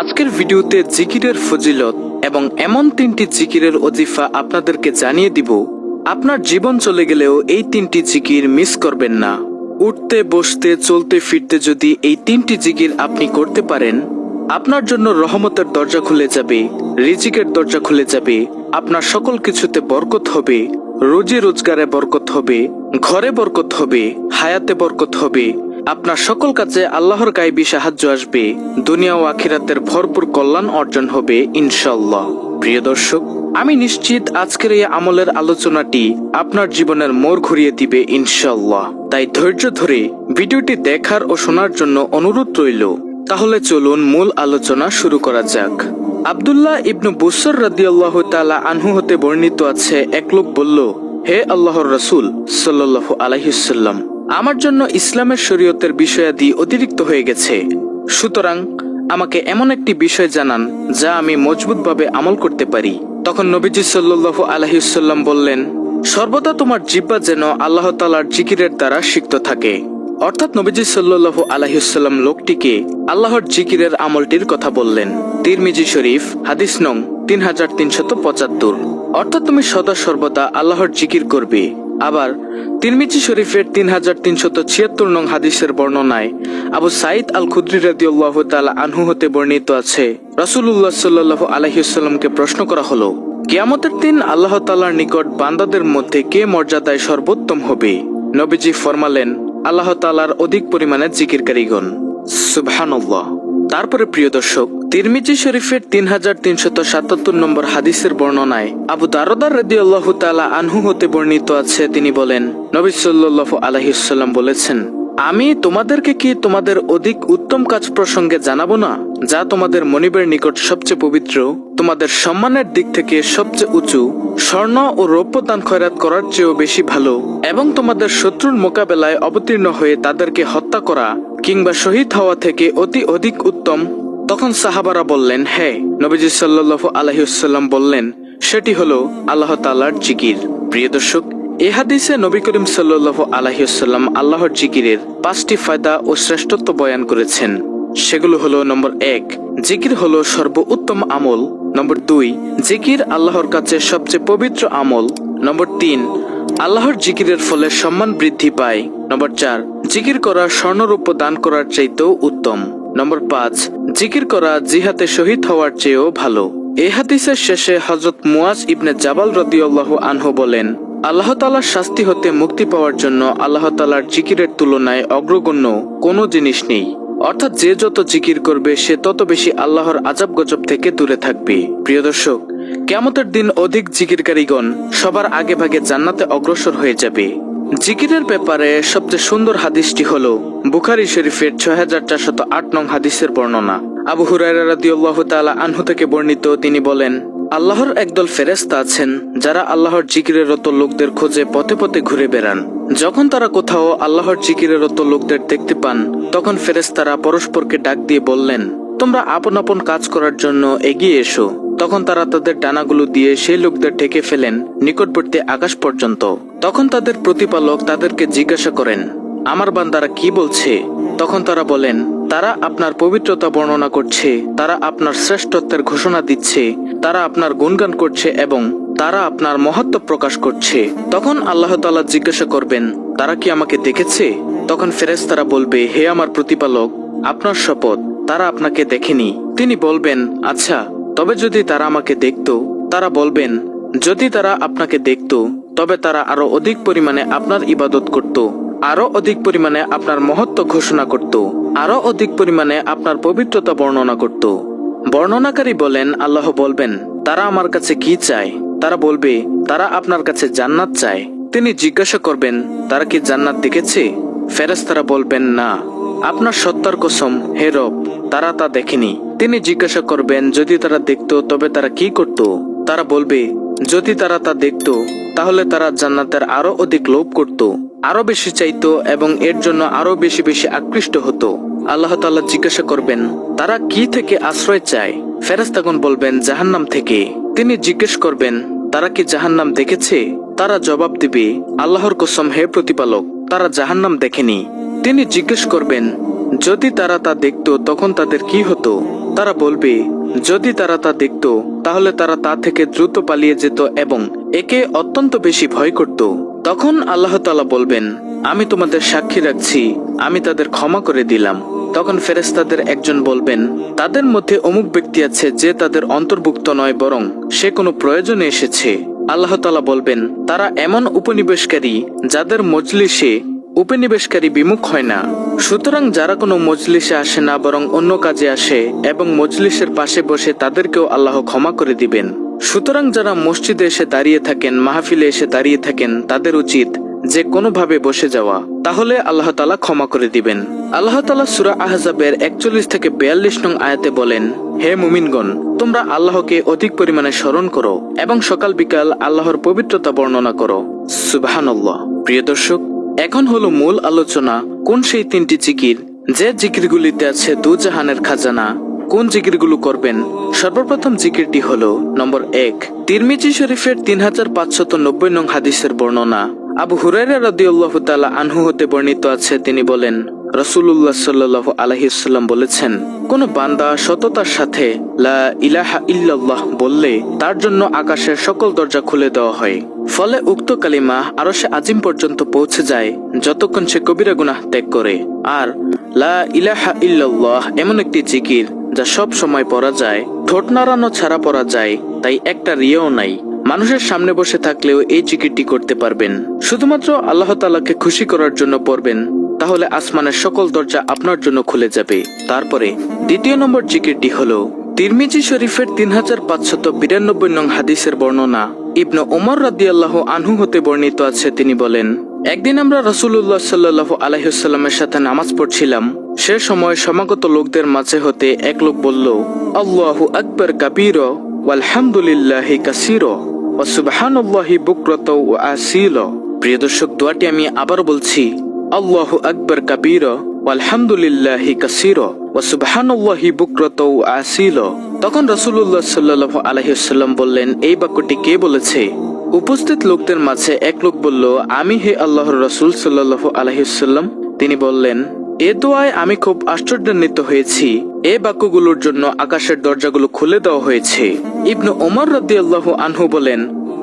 আজকের ভিডিওতে জিকিরের ফজিলত এবং এমন 3টি জিকিরের ওজিফা আপনাদেরকে জানিয়ে দিব। আপনার জীবন চলে গেলেও এই 3টি জিকির মিস করবেন না। উঠতে বসতে চলতে ফিরতে যদি এই 3টি জিকির আপনি করতে পারেন, আপনার জন্য রহমতের দরজা খুলে যাবে, রিজিকের দরজা খুলে যাবে, আপনার সকল কিছুতে বরকত হবে, রুজি রোজগারে বরকত হবে, ঘরে বরকত হবে, হায়াতে বরকত হবে, আপনার সকল কাজে আল্লাহর গায়েবী সাহায্য আসবে, দুনিয়া ও আখিরাতের ভরপুর কল্যাণ অর্জন হবে ইনশাআল্লাহ। প্রিয় দর্শক, আমি নিশ্চিত আজকের এই আমলের আলোচনাটি আপনার জীবনের মোড় ঘুরিয়ে দিবে ইনশাআল্লাহ। তাই ধৈর্য ধরে ভিডিওটি দেখার ও শোনার জন্য অনুরোধ রইল। তাহলে চলুন মূল আলোচনা শুরু করা যাক। আব্দুল্লাহ ইবনু বুসর রাদিয়াল্লাহু তাআলা আনহু হতে বর্ণিত আছে, এক লোক বলল, হে আল্লাহর রাসূল সাল্লাল্লাহু আলাইহি ওয়াসাল্লাম, আমার জন্য ইসলামের শরীয়তের বিষয়াদি অতিরিক্ত হয়ে গেছে, সুতরাং আমাকে এমন একটি বিষয় জানান যা আমি মজবুতভাবে আমল করতে পারি। তখন নবীজি সাল্লাল্লাহু আলাইহি ওয়াসাল্লাম বললেন, সর্বদা তোমার জিহ্বা যেন আল্লাহ তাআলার জিকিরের দ্বারা সিক্ত থাকে। অর্থাৎ নবীজি সাল্লাল্লাহু আলাইহি ওয়াসাল্লাম লোকটিকে আল্লাহর জিকিরের আমলটির কথা বললেন। তিরমিজি শরীফ হাদিস নং 3375। অর্থাৎ তুমি সদা সর্বদা আল্লাহর জিকির করবে। আবার তিরমিজি শরীফের 3376 নং হাদিসের বর্ণনায় আবু সাঈদ আল খুদরি রাদিয়াল্লাহু তাআলা আনহু হতে বর্ণিত আছে, রাসূলুল্লাহ সাল্লাল্লাহু আলাইহি ওয়াসাল্লামকে প্রশ্ন করা হলো, কিয়ামতের দিন আল্লাহ তাআলার নিকট বান্দাদের মধ্যে কে মর্যাদায় সর্বোত্তম হবে? নবীজি ফরমালেন, আল্লাহ তাআলার অধিক পরিমাণে জিকিরকারীগণ। সুবহানাল্লাহ। তারপরে প্রিয় দর্শক, তিরমিজি শরীফের 3377 নম্বর হাদিসের বর্ণনায় আবু দারদা রাদিয়াল্লাহু তাআলা আনহু হতে বর্ণিত আছে, তিনি বলেন, নবী সাল্লাল্লাহু আলাইহি ওয়াসাল্লাম বলেছেন, আমি তোমাদেরকে কি তোমাদের অধিক উত্তম কাজ প্রসঙ্গে জানাবো না, যা তোমাদের মনিবের নিকট সবচেয়ে পবিত্র, তোমাদের সম্মানের দিক থেকে সবচেয়ে উঁচু, স্বর্ণ ও রৌপ্য দান খয়রাত করার চেয়েও বেশি ভালো, এবং তোমাদের শত্রুর মোকাবেলায় অবতীর্ণ হয়ে তাদেরকে হত্যা করা কিংবা শহীদ হওয়া থেকে অতি অধিক উত্তম? তখন সাহাবারা বললেন, হ্যাঁ। নবীজি সাল্লাল্লাহু আলাইহি ওয়াসাল্লাম বললেন, সেটি হলো আল্লাহ তাআলার জিকির। প্রিয় দর্শক, এই হাদিসে নবী করিম সাল্লাল্লাহু আলাইহি ওয়াসাল্লাম আল্লাহর জিকিরের 5টি ফায়দা ও শ্রেষ্ঠত্ব বয়ান করেছেন। সেগুলো হলো, নম্বর 1, জিকির হলো সর্বোত্তম আমল। নম্বর 2, জিকির আল্লাহর কাছে সবচেয়ে পবিত্র আমল। নম্বর 3, আল্লাহর জিকিরের ফলে সম্মান বৃদ্ধি পায়। নম্বর 4, জিকির করা স্বর্ণরূপ দান করার চাইতেও উত্তম। নম্বর 5, জিকির করা জিহাদে শহীদ হওয়ার চেয়েও ভালো। এই হাদিসের শেষে হযরত মুয়াজ ইবনে জাবাল রাদিয়াল্লাহু আনহু বলেন, আল্লাহ তাআলার শাস্তি হতে মুক্তি পাওয়ার জন্য আল্লাহ তাআলার জিকিরের তুলনায় অগ্রগণ্য কোনো জিনিস নেই। অর্থাৎ যে যত জিকির করবে সে তত বেশি আল্লাহর আযাব গজব থেকে দূরে থাকবে। প্রিয় দর্শক, কিয়ামতের দিন অধিক জিকিরকারীগণ সবার আগে ভাগে জান্নাতে অগ্রসর হয়ে যাবে। জিকিরের ব্যাপারে সবচেয়ে সুন্দর হাদিসটি হলো বুখারী শরীফের 6408 নং হাদিসের বর্ণনা। আবু হুরায়রা রাদিয়াল্লাহু তাআলা আনহু থেকে বর্ণিত, তিনি বলেন, আল্লাহর একদল ফেরেশতা আছেন যারা আল্লাহর জিকিরের রত লোকদের খোঁজে পথে পথে ঘুরে বেড়ান। যখন তারা কোথাও আল্লাহর জিকিরের রত লোকদের দেখতে পান, তখন ফেরেশতারা পরস্পরকে ডাক দিয়ে বললেন, তোমরা আপন আপন কাজ করার জন্য এগিয়ে এসো। তখন তারা তাদের ডানাগুলো দিয়ে সেই লোকদের ঢেকে ফেলেন নিকটবর্তী আকাশ পর্যন্ত। তখন তাদের প্রতিপালক তাদেরকে জিজ্ঞাসা করেন, আমার বান্দারা কি বলছে? তখন তারা বলেন, তারা আপনার পবিত্রতা বর্ণনা করছে, তারা আপনার শ্রেষ্ঠত্বের ঘোষণা দিচ্ছে, তারা আপনার গুণগান করছে এবং তারা আপনার মহত্ব প্রকাশ করছে। তখন আল্লাহ তাআলা জিজ্ঞাসা করবেন, তারা কি আমাকে দেখেছে? তখন ফেরেশতারা বলবে, হে আমার প্রতিপালক, আপনার শপথ, তারা আপনাকে দেখেনি। তিনি বলবেন, আচ্ছা, তবে যদি তারা আমাকে দেখত? তারা বলবেন, যদি তারা আপনাকে দেখত তবে তারা আরো অধিক পরিমাণে আপনার ইবাদত করত, আরো অধিক পরিমাণে আপনার মহত্ব ঘোষণা করত, আরো অধিক পরিমাণে আপনার পবিত্রতা বর্ণনা করত। বর্ণনাকারী বলেন, আল্লাহ বলবেন, তারা আমার কাছে কি চায়? তারা বলবে, তারা আপনার কাছে জান্নাত চায়। তিনি জিজ্ঞাসা করবেন, তারা কি জান্নাত দেখেছে? ফেরেশতারা বলবেন, না। আপনার সত্তার কসম, হে রব, তারা তা দেখেনি। তিনি জিজ্ঞাসা করবেন, যদি তারা দেখত তবে তারা কি করত? তারা বলবে, যদি তারা তা দেখত তাহলে তারা জান্নাতের আরো অধিক লোভ করত, আরো বেশি চাইতো এবং এর জন্য আরো বেশি বেশি আকৃষ্ট হতো। আল্লাহ তাআলা জিজ্ঞাসা করবেন, তারা কি থেকে আশ্রয় চায়? ফেরেশতাগণ বলবেন, জাহান্নাম থেকে। তিনি জিজ্ঞেস করবেন, তারা কি জাহান্নাম দেখেছে? তারা জবাব দিবে, আল্লাহর কসম, হে প্রতিপালক, তারা জাহান্নাম দেখেনি। তিনি জিজ্ঞেস করবেন, যদি তারা তা দেখত তখন তাদের কি হতো? তারা বলবে, যদি তারা তা দেখত তাহলে তারা তা থেকে দ্রুত পালিয়ে যেত এবং একে অত্যন্ত বেশি ভয় করত। তখন আল্লাহ তাআলা বলবেন, আমি তোমাদের সাক্ষী রাখছি, আমি তাদের ক্ষমা করে দিলাম। তখন ফেরেশতাদের একজন বলবেন, তাদের মধ্যে অমুক ব্যক্তি আছে যে তাদের অন্তর্ভুক্ত নয়, বরং সে কোনো প্রয়োজনে এসেছে। আল্লাহ তাআলা বলবেন, তারা এমন উপনিবেশকারী যাদের মজলিসে উপনিবেশকারী বিমুখ হয় না। সুতরাং যারা কোনো মজলিসে আসে না বরং অন্য কাজে আসে এবং মজলিসের পাশে বসে, তাদেরকেও আল্লাহ ক্ষমা করে দিবেন। সুতরাং যারা মসজিদে এসে দাঁড়িয়ে থাকেন, মাহফিলে এসে দাঁড়িয়ে থাকেন, তাদের উচিত যে কোনোভাবে বসে যাওয়া, তাহলে আল্লাহ তাআলা ক্ষমা করে দিবেন। আল্লাহ তাআলা সূরা আহজাবের 41 থেকে 42 নং আয়াতে বলেন, হে মুমিনগণ, তোমরা আল্লাহকে অধিক পরিমাণে স্মরণ করো এবং সকাল বিকাল আল্লাহর পবিত্রতা বর্ণনা করো। সুবহানাল্লাহ। প্রিয় দর্শক, এখন হলো মূল আলোচনা, কোন সেই 3টি জিকির যে জিকিরগুলিতে আছে দুজাহানের খাজানা। কোন জিকিরগুলো করবেন? সর্বপ্রথম জিকিরটি হলো নম্বর 1, তিরমিজি শরীফের 3590 নং হাদিসের বর্ণনা। আবু হুরায়রা রাদিয়াল্লাহু তাআলা আনহু হতে বর্ণিত আছে, তিনি বলেন, রাসূলুল্লাহ সাল্লাল্লাহু আলাইহি ওয়াসাল্লাম বলেছেন, কোন বান্দা সততার সাথে লা ইলাহা ইল্লাল্লাহ বললে তার জন্য আকাশের সকল দরজা খুলে দেওয়া হয়। ফলে উক্ত কালিমা আরশে আজিম পর্যন্ত পৌঁছে যায় যতক্ষণ সে কবিরা গুনাহ ত্যাগ করে। আর লা ইলাহা ইল্লাল্লাহ এমন একটি জিকির যা সব সময় পড়া যায়, ঠোঁট নাড়ানো ছাড়া পড়া যায়, তাই একটা রিয়াও নাই। মানুষের সামনে বসে থাকলেও এই জিকিরটি করতে পারবেন। শুধুমাত্র আল্লাহ তাআলাকে খুশি করার জন্য পড়বেন, তাহলে আসমানের সকল দরজা আপনার জন্য খুলে যাবে। তারপরে দ্বিতীয় নম্বর জিকিরটি হলো তিরমিজি শরীফের 3592 নং হাদিসের বর্ণনা। ইবনে ওমর রাদিয়াল্লাহু আনহু হতে বর্ণিত আছে, তিনি বলেন, একদিন আমরা রাসূলুল্লাহ সাল্লাল্লাহু আলাইহি ওয়াসাল্লামের সাথে নামাজ পড়ছিলাম। সে সময় সমাগত লোকদের মাঝে হতে এক লোক বলল, আল্লাহু আকবার কাবীরা ওয়ালহামদুলিল্লাহি কাসীরা ওয়া সুবহানাল্লাহি বুকরাতাও ওয়া আসীলা। প্রিয় দর্শক, দোয়াটি আমি আবার বলছি, আল্লাহু আকবার কাবীরা ওয়ালহামদুলিল্লাহি কাসীরা ওয়া সুবহানাল্লাহি বুকরাতাও ওয়া আসীলা। তখন রাসূলুল্লাহ সাল্লাল্লাহু আলাইহি ওয়াসাল্লাম বললেন, এই বাক্যটি কে বলেছে? উপস্থিত লোকদের মাঝে এক লোক বলল, আমি হে আল্লাহর রাসূল সাল্লাল্লাহু আলাইহি ওয়াসাল্লাম। তিনি বললেন, এ দোয়ায় আমি খুব আশ্চর্যান্বিত হয়েছি। এ বাক্যগুলোর জন্য আকাশের দরজাগুলো খুলে দেওয়া হয়েছে। ইবনে ওমর রাদিয়াল্লাহু আনহু বলেন,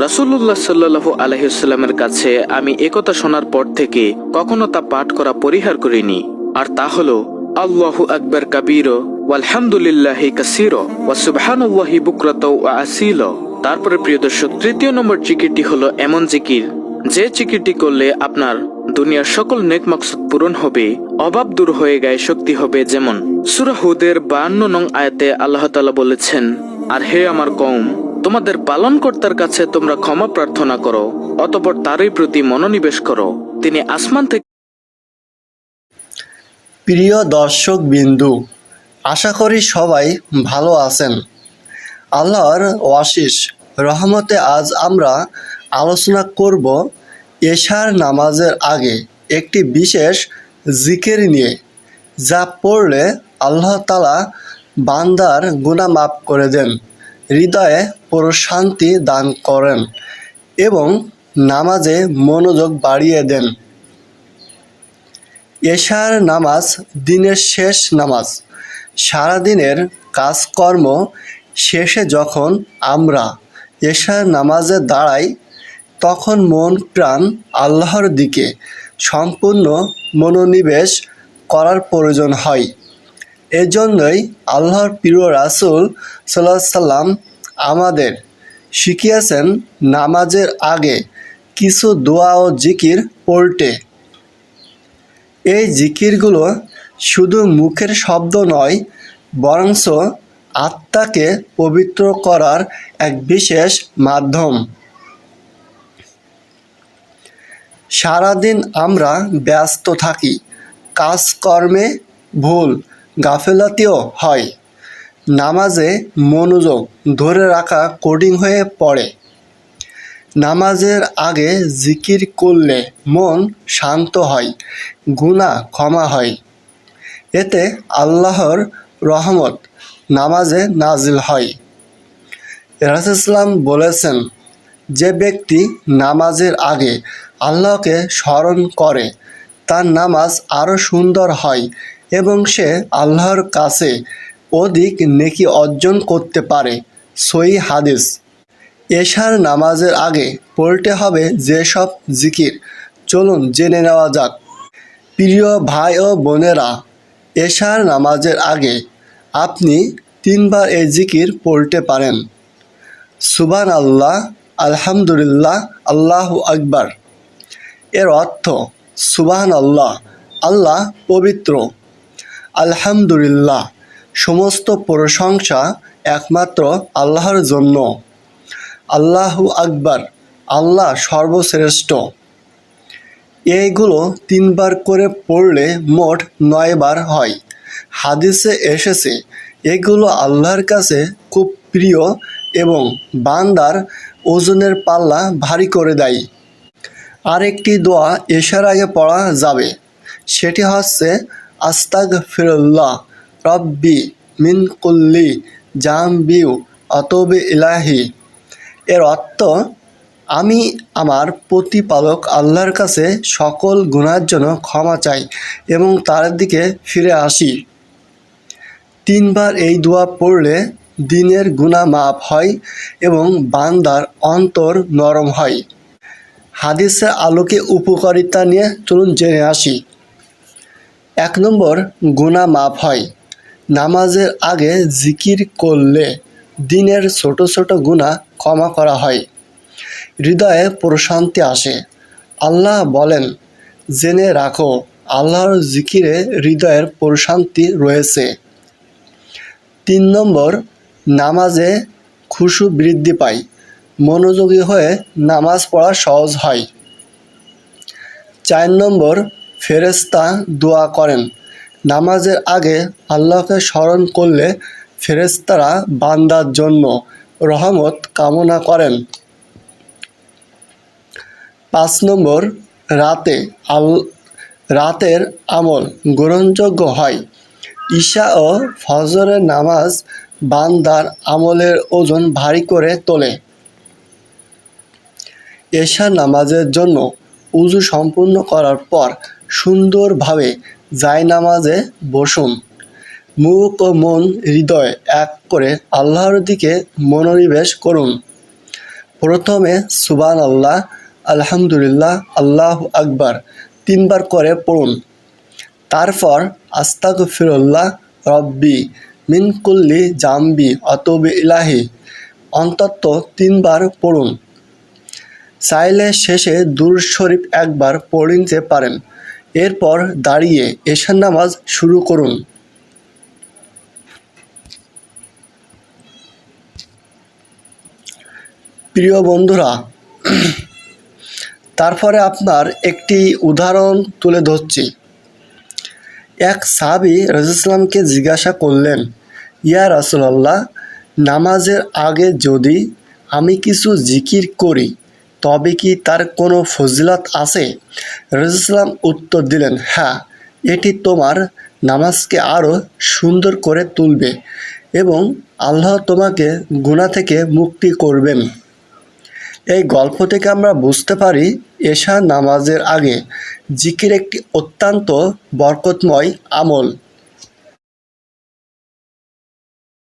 রাসূলুল্লাহ সাল্লাল্লাহু আলাইহি ওয়াসাল্লামের কাছে আমি একথা শোনার পর থেকে কখনো তা পাঠ করা পরিহার করিনি। আর তা হলো আল্লাহু আকবার কাবীরা ওয়ালহামদুলিল্লাহি কাসীরা ওয়া সুবহানাল্লাহি বুকরাতাও ওয়া আসীলা। তারপরে প্রিয় দর্শক, তৃতীয় নম্বর জিকিরটি হলো এমন জিকির যে জিকিরটি করলে আপনার দুনিয়ার সকল নেক মাকসুদ পূরণ হবে, অভাব দূর হয়ে গায়ে শক্তি হবে। যেমন সূরা হুদের 52 নং আয়াতে আল্লাহ তাআলা বলেছেন, আর হে আমার কওম, তোমাদের পালনকর্তার কাছে তোমরা ক্ষমা প্রার্থনা করো, অতঃপর তারই প্রতি মনোনিবেশ করো, তিনি আসমান থেকে। প্রিয় দর্শক বিন্দু, আশা করি সবাই ভালো আছেন। আল্লাহর অশেষ রহমতে আজ আমরা আলোচনা করব এশার নামাজের আগে একটি বিশেষ জিকির নিয়ে, যা পড়লে আল্লাহ তাআলা বান্দার গুনাহ মাফ করে দেন, হৃদয়ে প্রশান্তি দান করেন এবং নামাজে মনোযোগ বাড়িয়ে দেন। এশার নামাজ দিনের শেষ নামাজ। সারাদিনের কাজকর্ম শেষে যখন আমরা এশার নামাজে দাঁড়াই, তখন মন প্রাণ আল্লাহর দিকে সম্পূর্ণ মনোনিবেশ করার প্রয়োজন হয়। এজন্যই আল্লাহর প্রিয় রাসূল সাল্লাল্লাহু আলাইহি সাল্লাম আমাদের শিখিয়েছেন নামাজের আগে কিছু দোয়া ও জিকির পড়তে। এই জিকিরগুলো শুধু মুখের শব্দ নয়, বরঞ্চ আত্মাকে পবিত্র করার এক বিশেষ মাধ্যম। সারাদিন আমরা ব্যস্ত থাকি, কাজকর্মে ভুল গাফেলাতিও হয়, নামাজে মনোযোগ ধরে রাখা কঠিন হয়ে পড়ে। নামাজের আগে জিকির করলে মন শান্ত হয়, গুনাহ ক্ষমা হয়। এতে আল্লাহর রহমত নামাজে নাজিল হয়। রাসূলুল্লাহ বলেছেন, যে ব্যক্তি নামাজের আগে আল্লাহকে স্মরণ করে তার নামাজ আরও সুন্দর হয় এবং সে আল্লাহর কাছে অধিক নেকি অর্জন করতে পারে। সহিহ হাদিস। এশার নামাজের আগে পড়তে হবে যেসব জিকির, চলুন জেনে নেওয়া যাক। প্রিয় ভাই ও বোনেরা, এশার নামাজের আগে আপনি 3 বার এই জিকির পড়তে পারেন। সুবহানাল্লাহ, আলহামদুলিল্লাহ, আল্লাহু আকবার। এর অর্থ, সুবহানাল্লাহ, আল্লাহ পবিত্র। আলহামদুলিল্লাহ, সমস্ত প্রশংসা একমাত্র আল্লাহর জন্য। আল্লাহু আকবার, আল্লাহ সর্বশ্রেষ্ঠ। এইগুলো 3 বার করে পড়লে মোট 9 বার হয়। হাদিসে এসেছে এগুলো আল্লাহর কাছে খুব প্রিয় এবং বান্দার ওজনের পাল্লা ভারী করে দেয়। আরেকটি দোয়া এশার আগে পড়া যাবে, সেটি হচ্ছে আস্তাগফিরুল্লাহ রব্বি মিন কুল্লি জামবিউ আতুবু ইলাহি। এর অর্থ, আমি আমার প্রতিপালক আল্লাহর কাছে সকল গুনার জন্য ক্ষমা চাই এবং তার দিকে ফিরে আসি। 3 বার এই দোয়া পড়লে দিনের গুনাহ মাফ হয় এবং বান্দার অন্তর নরম হয়। হাদিসের আলোকে উপকারিতা নিয়ে চলুন জেনে আসি। 1 নম্বর, গুনাহ মাফ হয়। নামাজের আগে জিকির করলে দিনের ছোট ছোট গুনাহ ক্ষমা করা হয়। হৃদয়ে প্রশান্তি আসে। আল্লাহ বলেন, জেনে রাখো আল্লাহর জিকিরে হৃদয়ের প্রশান্তি রয়েছে। 3 নম্বর, নামাজে খুশু বৃদ্ধি পায়। মনোযোগী হয়ে নামাজ পড়া সহজ হয়। 4 নম্বর, ফেরেশতা দোয়া করেন। নামাজের আগে আল্লাহকে স্মরণ করলে ফেরেশতারা বান্দার জন্য রহমত কামনা করেন। 5 নম্বর, রাতের আমল গ্রহণযোগ্য হয়। ঈশা ও ফজরের নামাজ বান্দার আমলের ওজন ভারী করে তোলে। এশার নামাজের জন্য উযু সম্পূর্ণ করার পর সুন্দরভাবে জায়নামাজে বসুন। মুখ ও মন হৃদয় এক করে আল্লাহর দিকে মনোনিবেশ করুন। প্রথমে সুবহানাল্লাহ, আলহামদুলিল্লাহ, আল্লাহু আকবার 3 বার করে পড়ুন। তারপর আস্তাগফিরুল্লাহ রব্বি মিন কুল্লি জামবি আতুবু ইলাহি অন্তত 3 বার পড়ুন। চাইলে শেষে দুরূদ শরীফ 1 বার পড়ে নিতে পারেন। এরপর দাঁড়িয়ে এশার নামাজ শুরু করুন। প্রিয় বন্ধুরা, তারপরে আপনার একটি উদাহরণ তুলে ধরছি। এক সাহাবী রাসূলুল্লাহকে জিজ্ঞাসা করলেন, ইয়া রাসূলুল্লাহ, নামাজের আগে যদি আমি কিছু জিকির করি তবে কি তার কোনো ফজিলত আছে? রাসূলুল্লাহ উত্তর দিলেন, হ্যাঁ, এটি তোমার নামাজকে আরও সুন্দর করে তুলবে এবং আল্লাহ তোমাকে গুনাহ থেকে মুক্তি করবেন। এই গল্প থেকে আমরা বুঝতে পারি এশার নামাজের আগে জিকির একটি অত্যন্ত বরকতময় আমল।